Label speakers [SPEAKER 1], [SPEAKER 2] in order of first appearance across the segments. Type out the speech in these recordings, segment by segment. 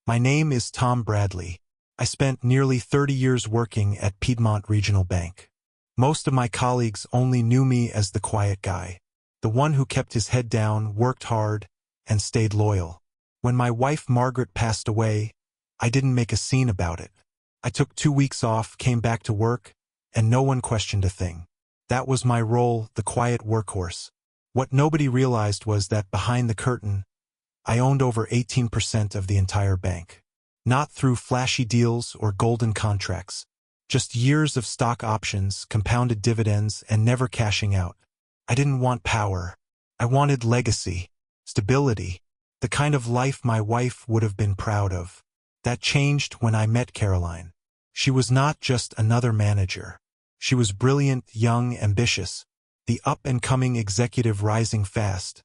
[SPEAKER 1] My name is Tom Bradley. I spent nearly 30 years working at Piedmont Regional Bank. Most of my colleagues only knew me as the quiet guy, the one who kept his head down, worked hard, and stayed loyal. When my wife Margaret passed away, I didn't make a scene about it. I took 2 weeks off, came back to work, and no one questioned a thing. That was my role, the quiet workhorse. What nobody realized was that behind the curtain, I owned over 18% of the entire bank. Not through flashy deals or golden contracts, just years of stock options, compounded dividends, and never cashing out. I didn't want power. I wanted legacy, stability, the kind of life my wife would have been proud of. That changed when I met Caroline. She was not just another manager. She was brilliant, young, ambitious, the up-and-coming executive rising fast,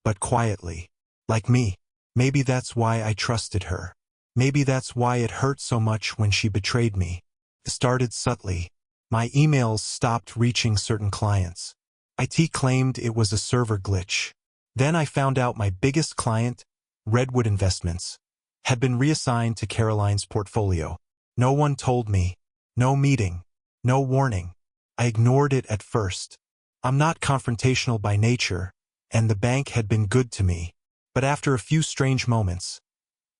[SPEAKER 1] but quietly. Like me. Maybe that's why I trusted her. Maybe that's why it hurt so much when she betrayed me. It started subtly. My emails stopped reaching certain clients. IT claimed it was a server glitch. Then I found out my biggest client, Redwood Investments, had been reassigned to Caroline's portfolio. No one told me. No meeting. No warning. I ignored it at first. I'm not confrontational by nature, and the bank had been good to me. But after a few strange moments,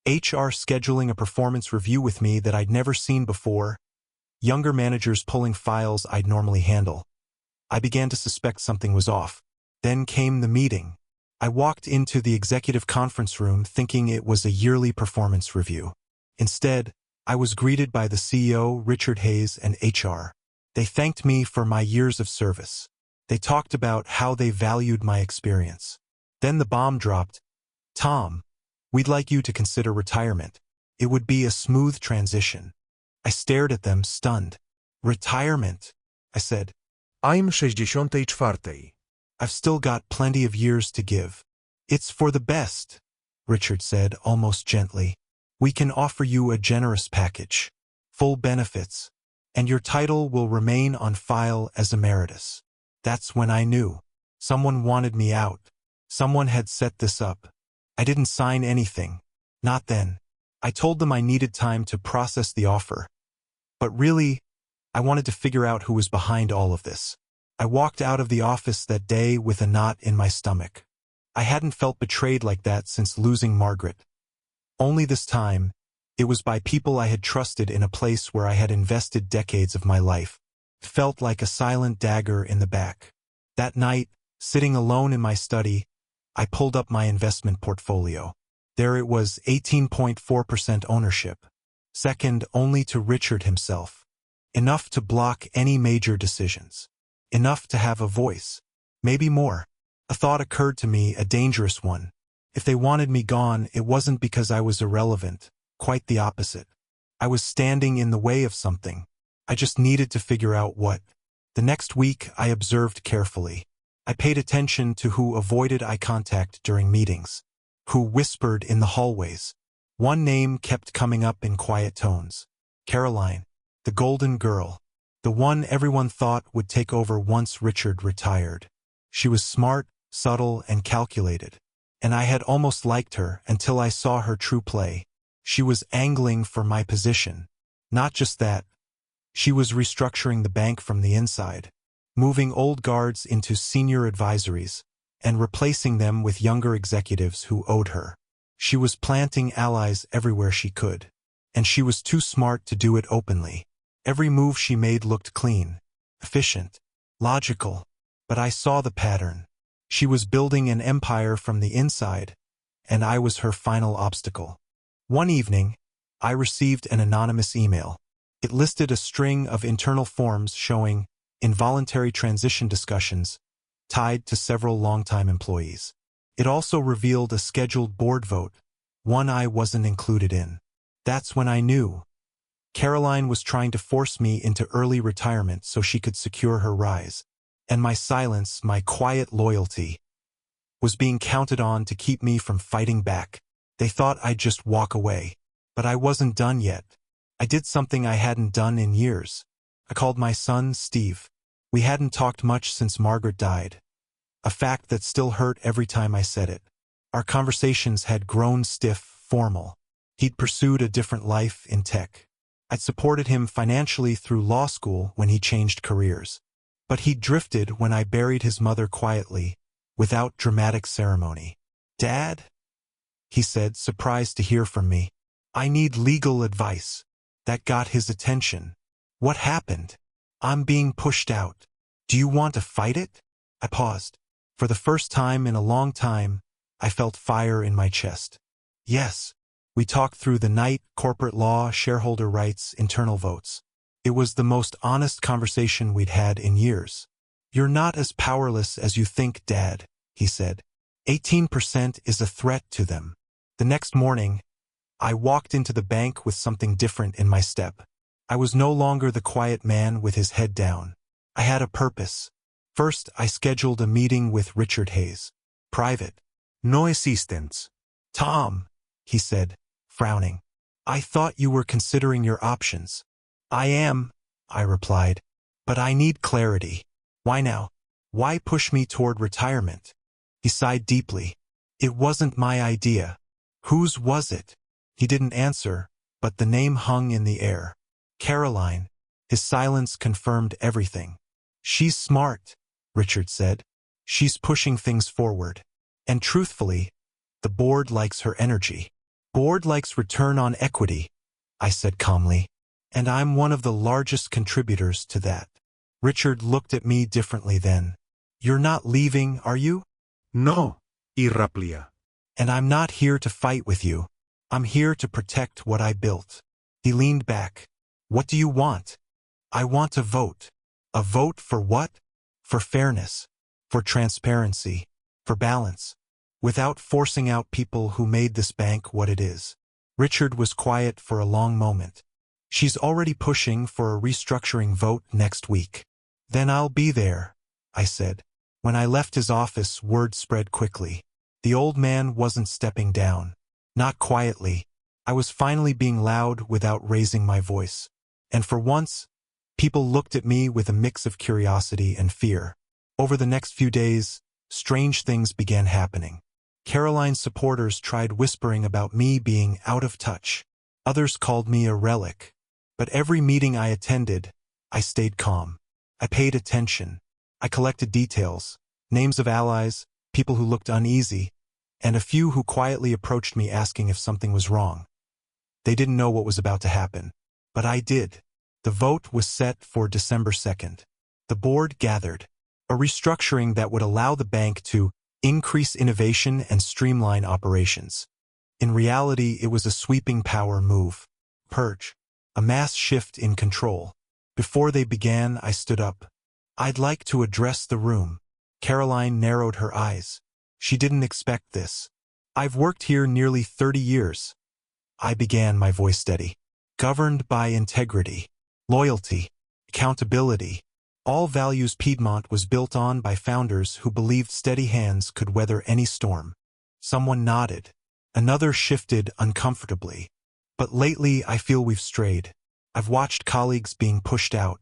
[SPEAKER 1] HR scheduling a performance review with me that I'd never seen before, younger managers pulling files I'd normally handle, I began to suspect something was off. Then came the meeting. I walked into the executive conference room thinking it was a yearly performance review. Instead, I was greeted by the CEO, Richard Hayes, and HR. They thanked me for my years of service. They talked about how they valued my experience. Then the bomb dropped. Tom, we'd like you to consider retirement. It would be a smooth transition. I stared at them, stunned. Retirement, I said.
[SPEAKER 2] I'm 64.
[SPEAKER 1] I've still got plenty of years to give. It's for the best, Richard said, almost gently. We can offer you a generous package, full benefits, and your title will remain on file as emeritus. That's when I knew. Someone wanted me out. Someone had set this up. I didn't sign anything. Not then. I told them I needed time to process the offer. But really, I wanted to figure out who was behind all of this. I walked out of the office that day with a knot in my stomach. I hadn't felt betrayed like that since losing Margaret. Only this time, it was by people I had trusted in a place where I had invested decades of my life. It felt like a silent dagger in the back. That night, sitting alone in my study, I pulled up my investment portfolio. There it was, 18.4% ownership. Second only to Richard himself. Enough to block any major decisions. Enough to have a voice. Maybe more. A thought occurred to me, a dangerous one. If they wanted me gone, it wasn't because I was irrelevant. Quite the opposite. I was standing in the way of something. I just needed to figure out what. The next week, I observed carefully. I paid attention to who avoided eye contact during meetings, who whispered in the hallways. One name kept coming up in quiet tones. Caroline, the golden girl, the one everyone thought would take over once Richard retired. She was smart, subtle, and calculated, and I had almost liked her until I saw her true play. She was angling for my position. Not just that, she was restructuring the bank from the inside, moving old guards into senior advisories, and replacing them with younger executives who owed her. She was planting allies everywhere she could, and she was too smart to do it openly. Every move she made looked clean, efficient, logical, but I saw the pattern. She was building an empire from the inside, and I was her final obstacle. One evening, I received an anonymous email. It listed a string of internal forms showing involuntary transition discussions tied to several longtime employees. It also revealed a scheduled board vote, one I wasn't included in. That's when I knew. Caroline was trying to force me into early retirement so she could secure her rise. And my silence, my quiet loyalty, was being counted on to keep me from fighting back. They thought I'd just walk away. But I wasn't done yet. I did something I hadn't done in years. I called my son, Steve. We hadn't talked much since Margaret died. A fact that still hurt every time I said it. Our conversations had grown stiff, formal. He'd pursued a different life in tech. I'd supported him financially through law school when he changed careers. But he drifted when I buried his mother quietly, without dramatic ceremony. "Dad?" he said, surprised to hear from me. "I need legal advice." That got his attention. "What happened?" "I'm being pushed out." "Do you want to fight it?" I paused. For the first time in a long time, I felt fire in my chest. "Yes." We talked through the night, corporate law, shareholder rights, internal votes. It was the most honest conversation we'd had in years. "You're not as powerless as you think, Dad," he said. 18% is a threat to them. The next morning, I walked into the bank with something different in my step. I was no longer the quiet man with his head down. I had a purpose. First, I scheduled a meeting with Richard Hayes. Private. No assistance. "Tom," he said, frowning. "I thought you were considering your options." "I am," I replied. "But I need clarity." "Why now? Why push me toward retirement?" He sighed deeply. "It wasn't my idea." "Whose was it?" He didn't answer, but the name hung in the air. "Caroline." His silence confirmed everything. "She's smart," Richard said. "She's pushing things forward. And truthfully, the board likes her energy." "Board likes return on equity," I said calmly. "And I'm one of the largest contributors to that." Richard looked at me differently then. "You're not leaving, are you?"
[SPEAKER 2] No, irraplia.
[SPEAKER 1] "And I'm not here to fight with you. I'm here to protect what I built." He leaned back. "What do you want?" "I want a vote." "A vote for what?" "For fairness. For transparency. For balance. Without forcing out people who made this bank what it is." Richard was quiet for a long moment. "She's already pushing for a restructuring vote next week." "Then I'll be there," I said. When I left his office, word spread quickly. The old man wasn't stepping down. Not quietly. I was finally being loud without raising my voice. And for once, people looked at me with a mix of curiosity and fear. Over the next few days, strange things began happening. Caroline's supporters tried whispering about me being out of touch. Others called me a relic. But every meeting I attended, I stayed calm. I paid attention. I collected details, names of allies, people who looked uneasy, and a few who quietly approached me asking if something was wrong. They didn't know what was about to happen. But I did. The vote was set for December 2nd. The board gathered. A restructuring that would allow the bank to increase innovation and streamline operations. In reality, it was a sweeping power move. Purge. A mass shift in control. Before they began, I stood up. "I'd like to address the room." Caroline narrowed her eyes. She didn't expect this. "I've worked here nearly 30 years. I began, my voice steady. Governed by integrity, loyalty, accountability. All values Piedmont was built on by founders who believed steady hands could weather any storm." Someone nodded. Another shifted uncomfortably. "But lately I feel we've strayed. I've watched colleagues being pushed out.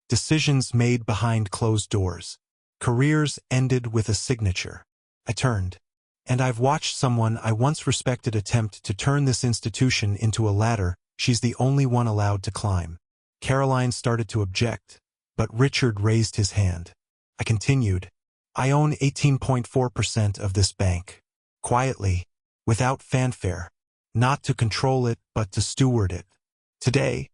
[SPEAKER 1] Decisions made behind closed doors. Careers ended with a signature." I turned. "And I've watched someone I once respected attempt to turn this institution into a ladder she's the only one allowed to climb." Caroline started to object, but Richard raised his hand. I continued. "I own 18.4% of this bank. Quietly, without fanfare. Not to control it, but to steward it. Today,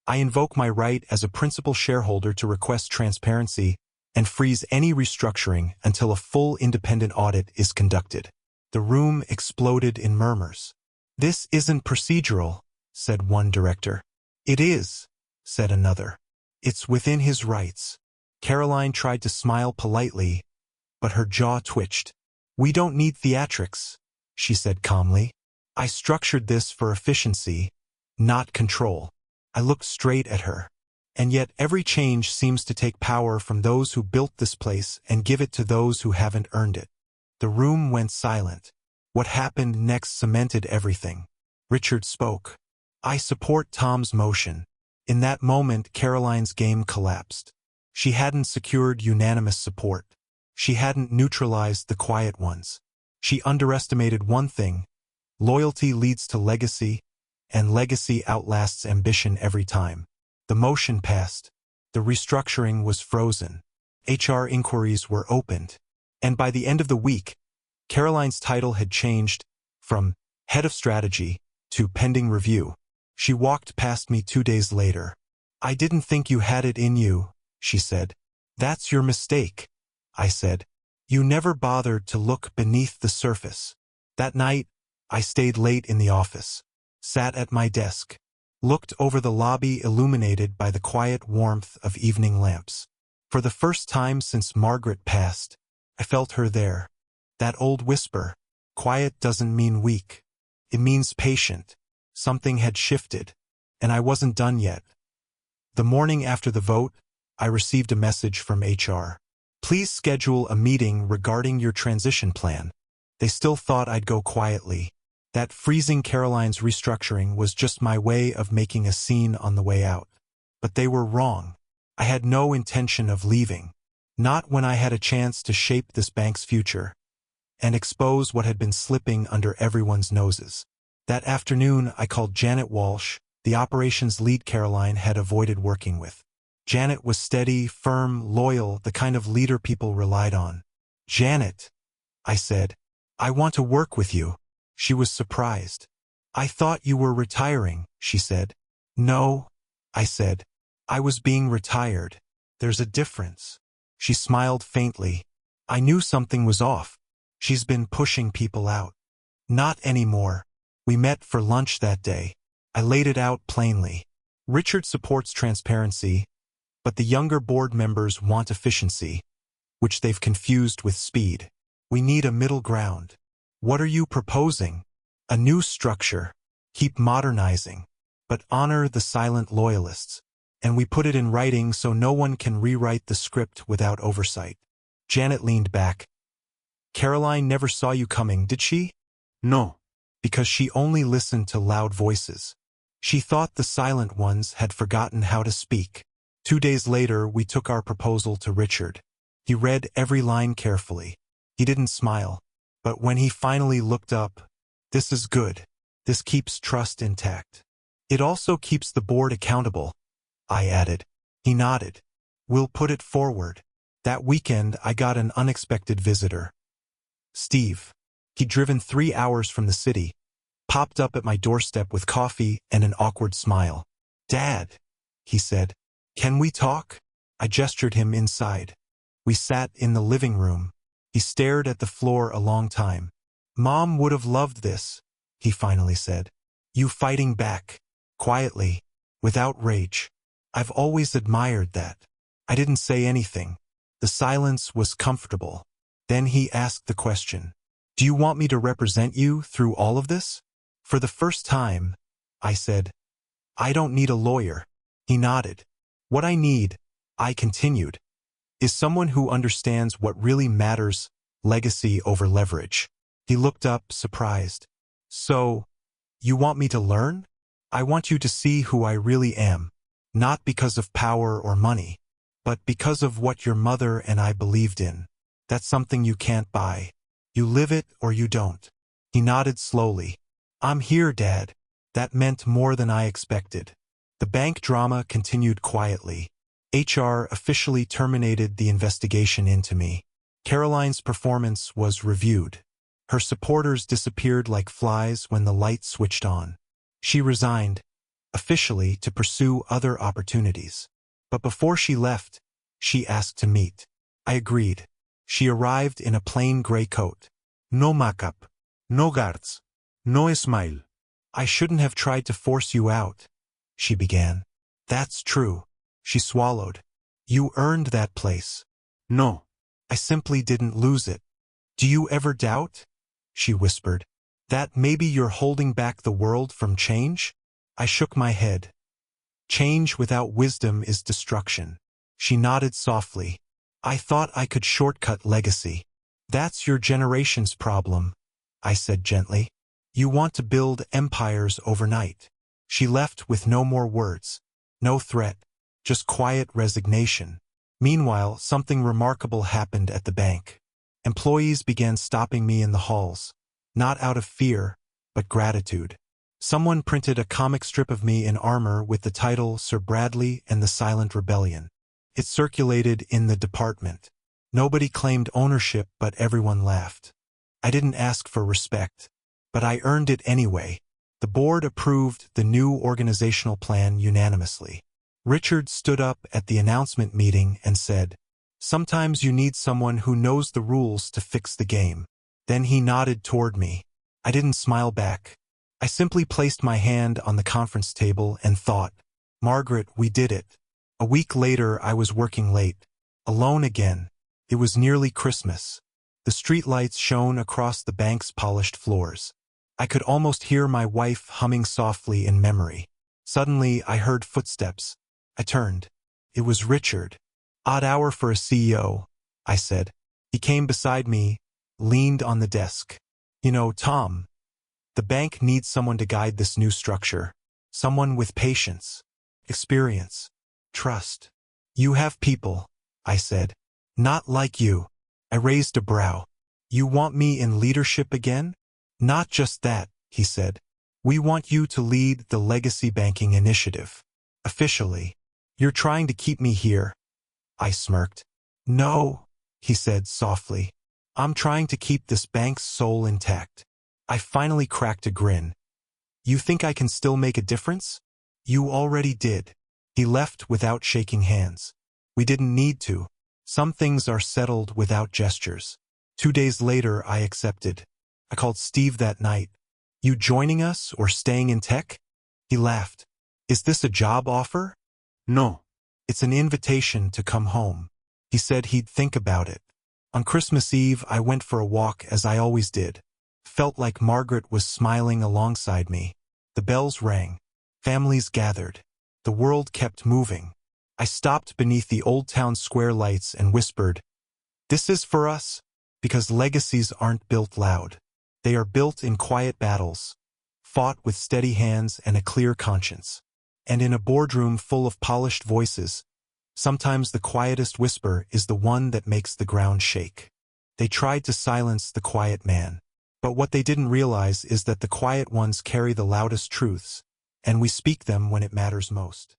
[SPEAKER 1] I invoke my right as a principal shareholder to request transparency and freeze any restructuring until a full independent audit is conducted." The room exploded in murmurs. "This isn't procedural," said one director. "It is," said another. "It's within his rights." Caroline tried to smile politely, but her jaw twitched. "We don't need theatrics," she said calmly. "I structured this for efficiency, not control." I looked straight at her. And yet every change seems to take power from those who built this place and give it to those who haven't earned it. The room went silent. What happened next cemented everything. Richard spoke. "I support Tom's motion." In that moment, Caroline's game collapsed. She hadn't secured unanimous support. She hadn't neutralized the quiet ones. She underestimated one thing. Loyalty leads to legacy, and legacy outlasts ambition every time. The motion passed. The restructuring was frozen. HR inquiries were opened. And by the end of the week, Caroline's title had changed from head of strategy to pending review. She walked past me 2 days later. "I didn't think you had it in you," she said. "That's your mistake," I said. "You never bothered to look beneath the surface." That night, I stayed late in the office, sat at my desk, looked over the lobby illuminated by the quiet warmth of evening lamps. For the first time since Margaret passed, I felt her there. That old whisper, quiet doesn't mean weak. It means patient. Something had shifted, and I wasn't done yet. The morning after the vote, I received a message from HR. "Please schedule a meeting regarding your transition plan." They still thought I'd go quietly. That freezing Caroline's restructuring was just my way of making a scene on the way out. But they were wrong. I had no intention of leaving. Not when I had a chance to shape this bank's future and expose what had been slipping under everyone's noses. That afternoon, I called Janet Walsh, the operations lead Caroline had avoided working with. Janet was steady, firm, loyal, the kind of leader people relied on. "Janet," I said, "I want to work with you." She was surprised. "I thought you were retiring," she said. "No," I said. "I was being retired. There's a difference." She smiled faintly. I knew something was off. "She's been pushing people out." "Not anymore." We met for lunch that day. I laid it out plainly. Richard supports transparency, but the younger board members want efficiency, which they've confused with speed. We need a middle ground. "What are you proposing?" "A new structure. Keep modernizing, but honor the silent loyalists. And we put it in writing so no one can rewrite the script without oversight." Janet leaned back. "Caroline never saw you coming, did she?"
[SPEAKER 2] No.
[SPEAKER 1] "Because she only listened to loud voices. She thought the silent ones had forgotten how to speak." 2 days later, we took our proposal to Richard. He read every line carefully. He didn't smile. But when he finally looked up, "This is good. This keeps trust intact. It also keeps the board accountable," I added. He nodded. "We'll put it forward." That weekend, I got an unexpected visitor. Steve. He'd driven 3 hours from the city, popped up at my doorstep with coffee and an awkward smile. "Dad," he said, "can we talk?" I gestured him inside. We sat in the living room. He stared at the floor a long time. "Mom would have loved this," he finally said. "You fighting back, quietly, without rage. I've always admired that." I didn't say anything. The silence was comfortable. Then he asked the question, "Do you want me to represent you through all of this?" For the first time, I said, "I don't need a lawyer." He nodded. "What I need," I continued, "is someone who understands what really matters, legacy over leverage." He looked up, surprised. "So, you want me to learn?" "I want you to see who I really am, not because of power or money, but because of what your mother and I believed in. That's something you can't buy. You live it or you don't." He nodded slowly. "I'm here, Dad." That meant more than I expected. The bank drama continued quietly. HR officially terminated the investigation into me. Caroline's performance was reviewed. Her supporters disappeared like flies when the light switched on. She resigned, officially, to pursue other opportunities. But before she left, she asked to meet. I agreed. She arrived in a plain gray coat.
[SPEAKER 2] No makeup. No guards. No smile.
[SPEAKER 1] "I shouldn't have tried to force you out," she began. "That's true." She swallowed. "You earned that place."
[SPEAKER 2] No.
[SPEAKER 1] "I simply didn't lose it." "Do you ever doubt," she whispered, "that maybe you're holding back the world from change?" I shook my head. "Change without wisdom is destruction." She nodded softly. "I thought I could shortcut legacy." "That's your generation's problem," I said gently. "You want to build empires overnight." She left with no more words, no threat, just quiet resignation. Meanwhile, something remarkable happened at the bank. Employees began stopping me in the halls, not out of fear, but gratitude. Someone printed a comic strip of me in armor with the title Sir Bradley and the Silent Rebellion. It circulated in the department. Nobody claimed ownership, but everyone laughed. I didn't ask for respect, but I earned it anyway. The board approved the new organizational plan unanimously. Richard stood up at the announcement meeting and said, "Sometimes you need someone who knows the rules to fix the game." Then he nodded toward me. I didn't smile back. I simply placed my hand on the conference table and thought, "Margaret, we did it." A week later, I was working late, alone again. It was nearly Christmas. The streetlights shone across the bank's polished floors. I could almost hear my wife humming softly in memory. Suddenly, I heard footsteps. I turned. It was Richard. "Odd hour for a CEO," I said. He came beside me, leaned on the desk. "You know, Tom, the bank needs someone to guide this new structure. Someone with patience, experience, trust. You have people," I said. "Not like you." I raised a brow. "You want me in leadership again?" "Not just that," he said. "We want you to lead the legacy banking initiative. Officially. You're trying to keep me here." I smirked. "No," he said softly. "I'm trying to keep this bank's soul intact." I finally cracked a grin. "You think I can still make a difference?" "You already did." He left without shaking hands. We didn't need to. Some things are settled without gestures. 2 days later, I accepted. I called Steve that night. "You joining us or staying in tech?" He laughed. "Is this a job offer?"
[SPEAKER 2] No.
[SPEAKER 1] "It's an invitation to come home." He said he'd think about it. On Christmas Eve, I went for a walk as I always did. Felt like Margaret was smiling alongside me. The bells rang. Families gathered. The world kept moving. I stopped beneath the old town square lights and whispered, "This is for us," because legacies aren't built loud. They are built in quiet battles, fought with steady hands and a clear conscience. And in a boardroom full of polished voices, sometimes the quietest whisper is the one that makes the ground shake. They tried to silence the quiet man. But what they didn't realize is that the quiet ones carry the loudest truths, and we speak them when it matters most.